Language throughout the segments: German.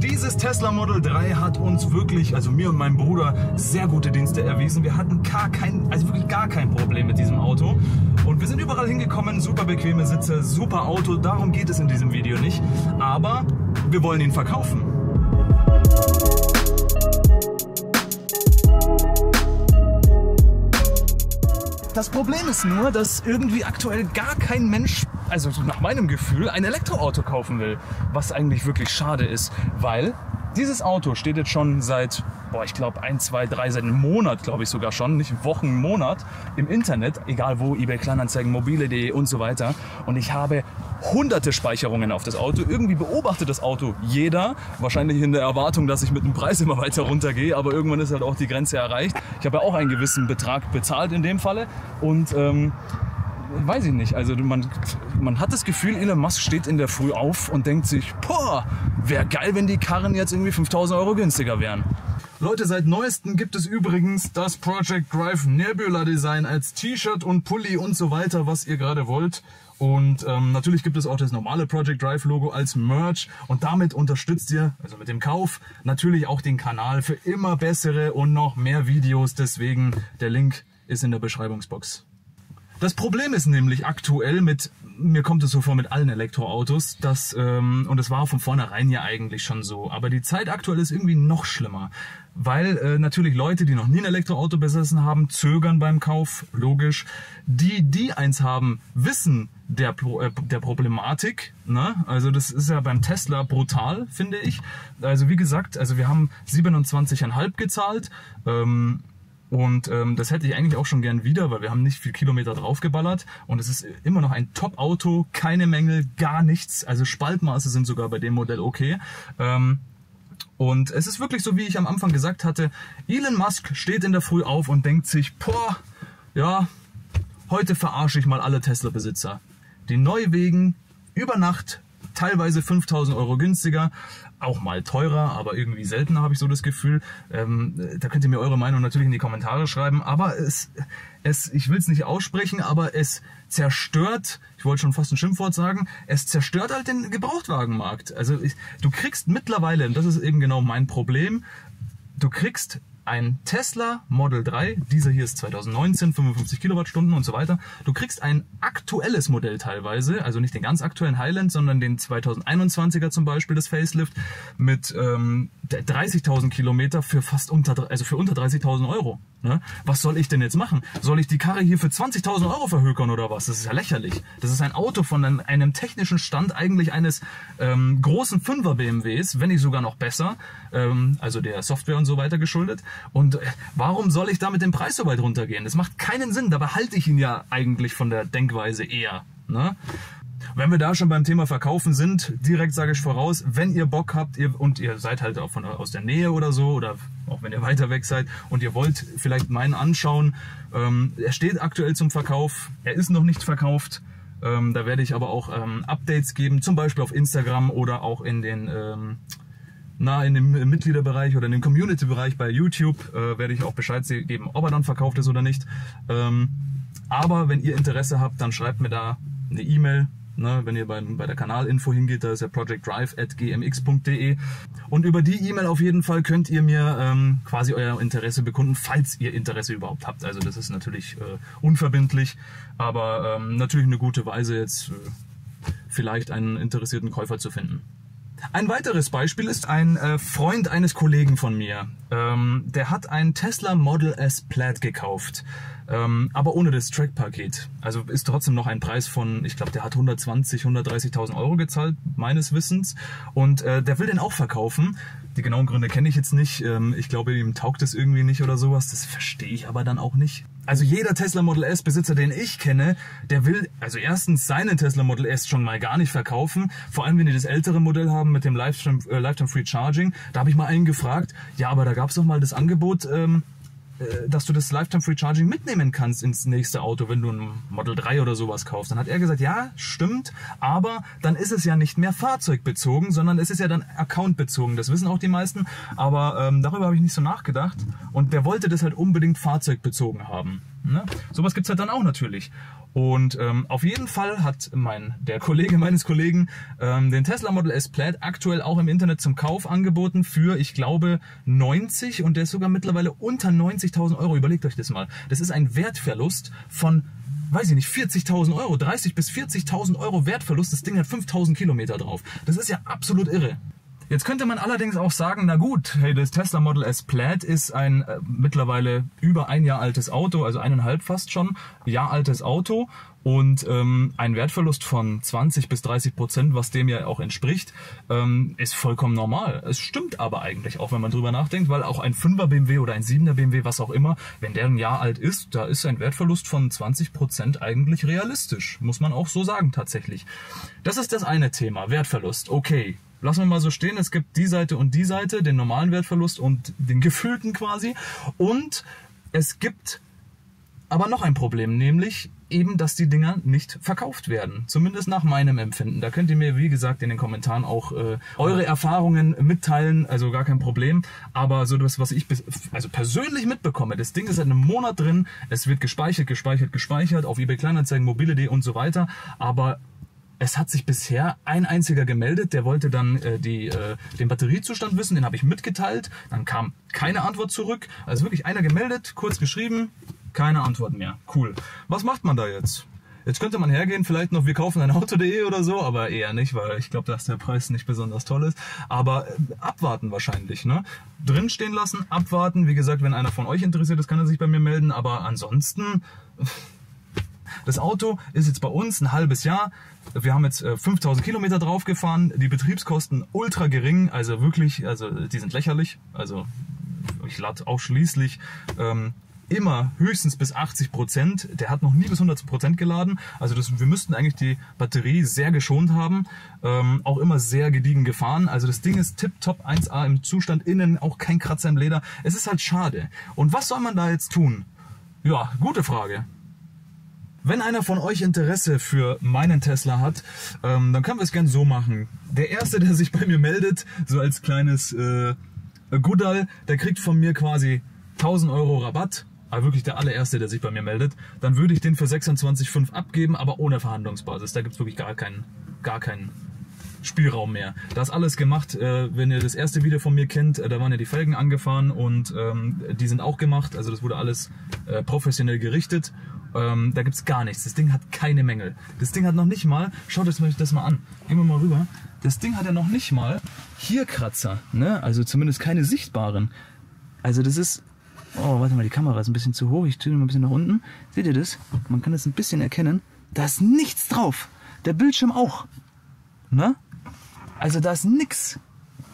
Dieses Tesla Model 3 hat uns wirklich, also mir und meinem Bruder, sehr gute Dienste erwiesen. Wir hatten wirklich gar kein Problem mit diesem Auto. Und wir sind überall hingekommen, super bequeme Sitze, super Auto. Darum geht es in diesem Video nicht. Aber wir wollen ihn verkaufen. Das Problem ist nur, dass irgendwie aktuell gar kein Mensch, also nach meinem Gefühl, ein Elektroauto kaufen will. Was eigentlich wirklich schade ist, weil dieses Auto steht jetzt schon seit, ich glaube 1, 2, 3, seit einem Monat, glaube ich sogar schon, nicht Wochen, Monat im Internet, egal wo, eBay Kleinanzeigen, mobile.de und so weiter. Und ich habe hunderte Speicherungen auf das Auto. Irgendwie beobachtet das Auto jeder, wahrscheinlich in der Erwartung, dass ich mit dem Preis immer weiter runtergehe, aber irgendwann ist halt auch die Grenze erreicht. Ich habe ja auch einen gewissen Betrag bezahlt in dem Falle und weiß ich nicht, also man hat das Gefühl, Elon Musk steht in der Früh auf und denkt sich, boah, wäre geil, wenn die Karren jetzt irgendwie 5.000 € günstiger wären. Leute, seit neuestem gibt es übrigens das Project Drive Nebula Design als T-Shirt und Pulli und so weiter, was ihr gerade wollt. Und natürlich gibt es auch das normale Project Drive Logo als Merch und damit unterstützt ihr, also mit dem Kauf, natürlich auch den Kanal für immer bessere und noch mehr Videos. Deswegen, der Link ist in der Beschreibungsbox. Das Problem ist nämlich aktuell mir kommt es so vor mit allen Elektroautos, und es war von vornherein ja eigentlich schon so, aber die Zeit aktuell ist irgendwie noch schlimmer, weil natürlich Leute, die noch nie ein Elektroauto besessen haben, zögern beim Kauf, logisch. Die eins haben, wissen der Problematik, ne? Also das ist ja beim Tesla brutal, finde ich. Also wie gesagt, wir haben 27,5 gezahlt, und das hätte ich eigentlich auch schon gern wieder, weil wir haben nicht viel Kilometer draufgeballert und es ist immer noch ein Top-Auto, keine Mängel, gar nichts. Also Spaltmaße sind sogar bei dem Modell okay. Und es ist wirklich so, wie ich am Anfang gesagt hatte, Elon Musk steht in der Früh auf und denkt sich, boah, ja, heute verarsche ich mal alle Tesla-Besitzer. Die Neuwegen über Nacht teilweise 5.000 € günstiger, auch mal teurer, aber irgendwie seltener, habe ich so das Gefühl. Da könnt ihr mir eure Meinung natürlich in die Kommentare schreiben, aber ich will es nicht aussprechen, aber es zerstört, ich wollte schon fast ein Schimpfwort sagen, es zerstört halt den Gebrauchtwagenmarkt. Also du kriegst mittlerweile, und das ist eben genau mein Problem, du kriegst ein Tesla Model 3, dieser hier ist 2019, 55 Kilowattstunden und so weiter. Du kriegst ein aktuelles Modell teilweise, also nicht den ganz aktuellen Highland, sondern den 2021er zum Beispiel, das Facelift, mit 30.000 Kilometer für unter 30.000 €. Ne? Was soll ich denn jetzt machen? Soll ich die Karre hier für 20.000 € verhökern oder was? Das ist ja lächerlich. Das ist ein Auto von einem technischen Stand eigentlich eines großen 5er BMWs, wenn nicht sogar noch besser, also der Software und so weiter geschuldet. Und warum soll ich da mit dem Preis so weit runtergehen? Das macht keinen Sinn, dabei halte ich ihn ja eigentlich von der Denkweise eher. Ne? Wenn wir da schon beim Thema Verkaufen sind, direkt sage ich voraus, wenn ihr Bock habt und ihr seid halt auch aus der Nähe oder so, oder auch wenn ihr weiter weg seid und ihr wollt vielleicht meinen anschauen, er steht aktuell zum Verkauf, er ist noch nicht verkauft, da werde ich aber auch Updates geben, zum Beispiel auf Instagram oder auch in dem Mitgliederbereich oder in dem Community-Bereich bei YouTube werde ich auch Bescheid geben, ob er dann verkauft ist oder nicht. Aber wenn ihr Interesse habt, dann schreibt mir da eine E-Mail. Ne, wenn ihr bei der Kanalinfo hingeht, da ist ja projectdrive@gmx.de und über die E-Mail auf jeden Fall könnt ihr mir quasi euer Interesse bekunden, falls ihr Interesse überhaupt habt. Also das ist natürlich unverbindlich, aber natürlich eine gute Weise jetzt vielleicht einen interessierten Käufer zu finden. Ein weiteres Beispiel ist ein Freund eines Kollegen von mir. Der hat ein Tesla Model S Plaid gekauft, aber ohne das Track-Paket. Also ist trotzdem noch ein Preis von, ich glaube, der hat 120.000, 130.000 € gezahlt, meines Wissens. Und der will den auch verkaufen. Die genauen Gründe kenne ich jetzt nicht. Ich glaube, ihm taugt es irgendwie nicht oder sowas. Das verstehe ich aber dann auch nicht. Also jeder Tesla Model S Besitzer, den ich kenne, der will also erstens seinen Tesla Model S schon mal gar nicht verkaufen. Vor allem, wenn die das ältere Modell haben mit dem Lifetime Free Charging. Da habe ich mal einen gefragt, ja, aber da gab es doch mal das Angebot, dass du das Lifetime Free Charging mitnehmen kannst ins nächste Auto, wenn du ein Model 3 oder sowas kaufst. Dann hat er gesagt, ja, stimmt, aber dann ist es ja nicht mehr fahrzeugbezogen, sondern es ist ja dann accountbezogen. Das wissen auch die meisten, aber darüber habe ich nicht so nachgedacht. Und der wollte das halt unbedingt fahrzeugbezogen haben. Ne? Sowas gibt es halt dann auch natürlich. Und auf jeden Fall hat der Kollege meines Kollegen den Tesla Model S Plaid aktuell auch im Internet zum Kauf angeboten für, ich glaube, 90, und der ist sogar mittlerweile unter 90.000 Euro. Überlegt euch das mal. Das ist ein Wertverlust von, weiß ich nicht, 40.000 Euro, 30.000 bis 40.000 Euro Wertverlust. Das Ding hat 5.000 Kilometer drauf. Das ist ja absolut irre. Jetzt könnte man allerdings auch sagen, na gut, hey, das Tesla Model S Plaid ist ein mittlerweile über ein Jahr altes Auto, also 1,5 fast schon, Jahr altes Auto, und ein Wertverlust von 20 bis 30%, was dem ja auch entspricht, ist vollkommen normal. Es stimmt aber eigentlich auch, wenn man drüber nachdenkt, weil auch ein 5er BMW oder ein 7er BMW, was auch immer, wenn der ein Jahr alt ist, da ist ein Wertverlust von 20% eigentlich realistisch, muss man auch so sagen tatsächlich. Das ist das eine Thema, Wertverlust, okay. Lassen wir mal so stehen, es gibt die Seite und die Seite, den normalen Wertverlust und den gefühlten quasi. Und es gibt aber noch ein Problem, nämlich eben, dass die Dinger nicht verkauft werden. Zumindest nach meinem Empfinden. Da könnt ihr mir, wie gesagt, in den Kommentaren auch eure Erfahrungen mitteilen, also gar kein Problem. Aber so das, was ich persönlich mitbekomme, das Ding ist seit einem Monat drin, es wird gespeichert auf eBay Kleinanzeigen, mobile.de und so weiter, aber es hat sich bisher ein einziger gemeldet, der wollte dann den Batteriezustand wissen, den habe ich mitgeteilt, dann kam keine Antwort zurück, also wirklich einer gemeldet, kurz geschrieben, keine Antwort mehr. Cool. Was macht man da jetzt? Jetzt könnte man hergehen, vielleicht noch, wir kaufen ein Auto.de oder so, aber eher nicht, weil ich glaube, dass der Preis nicht besonders toll ist. Aber abwarten wahrscheinlich, ne? Drin stehen lassen, abwarten. Wie gesagt, wenn einer von euch interessiert ist, kann er sich bei mir melden, aber ansonsten... Das Auto ist jetzt bei uns ein halbes Jahr. Wir haben jetzt 5.000 Kilometer drauf gefahren. Die Betriebskosten ultra gering, also wirklich, also die sind lächerlich. Also ich lade ausschließlich immer höchstens bis 80%. Der hat noch nie bis 100% geladen. Also wir müssten eigentlich die Batterie sehr geschont haben. Auch immer sehr gediegen gefahren. Also das Ding ist tipptopp 1A im Zustand, innen auch kein Kratzer im Leder. Es ist halt schade. Und was soll man da jetzt tun? Ja, gute Frage. Wenn einer von euch Interesse für meinen Tesla hat, dann können wir es gerne so machen. Der Erste, der sich bei mir meldet, so als kleines Goodall, der kriegt von mir quasi 1.000 Euro Rabatt. Aber wirklich der allererste, der sich bei mir meldet. Dann würde ich den für 26,5 abgeben, aber ohne Verhandlungsbasis. Da gibt es wirklich gar keinen Spielraum mehr. Da ist alles gemacht. Wenn ihr das erste Video von mir kennt, da waren ja die Felgen angefahren und die sind auch gemacht. Also das wurde alles professionell gerichtet. Da gibt es gar nichts. Das Ding hat keine Mängel. Das Ding hat noch nicht mal, schaut euch das mal an. Gehen wir mal rüber. Das Ding hat ja noch nicht mal hier Kratzer, ne? Also zumindest keine sichtbaren. Also das ist, oh, warte mal, die Kamera ist ein bisschen zu hoch. Ich tue mal ein bisschen nach unten. Seht ihr das? Man kann das ein bisschen erkennen. Da ist nichts drauf. Der Bildschirm auch. Ne? Also da ist nix.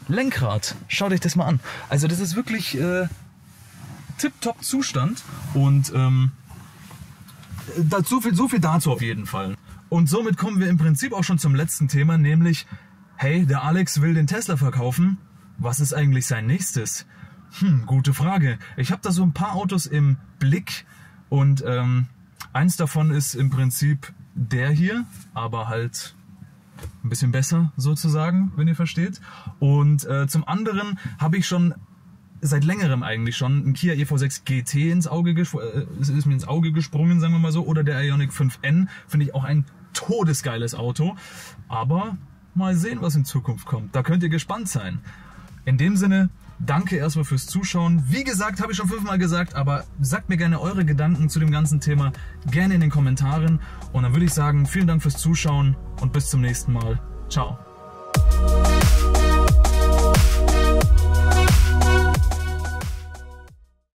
Lenkrad. Schaut euch das mal an. Also das ist wirklich tipptopp Zustand und so viel dazu auf jeden Fall. Und somit kommen wir im Prinzip auch schon zum letzten Thema, nämlich, hey, der Alex will den Tesla verkaufen. Was ist eigentlich sein nächstes? Gute Frage. Ich habe da so ein paar Autos im Blick und eins davon ist im Prinzip der hier, aber halt ein bisschen besser sozusagen, wenn ihr versteht. Und zum anderen habe ich schon seit längerem eigentlich schon ein Kia EV6 GT ist mir ins Auge gesprungen, sagen wir mal so, oder der Ioniq 5N, finde ich auch ein todesgeiles Auto, aber mal sehen, was in Zukunft kommt. Da könnt ihr gespannt sein. In dem Sinne, danke erstmal fürs Zuschauen. Wie gesagt, habe ich schon 5-mal gesagt, aber sagt mir gerne eure Gedanken zu dem ganzen Thema gerne in den Kommentaren und dann würde ich sagen, vielen Dank fürs Zuschauen und bis zum nächsten Mal. Ciao.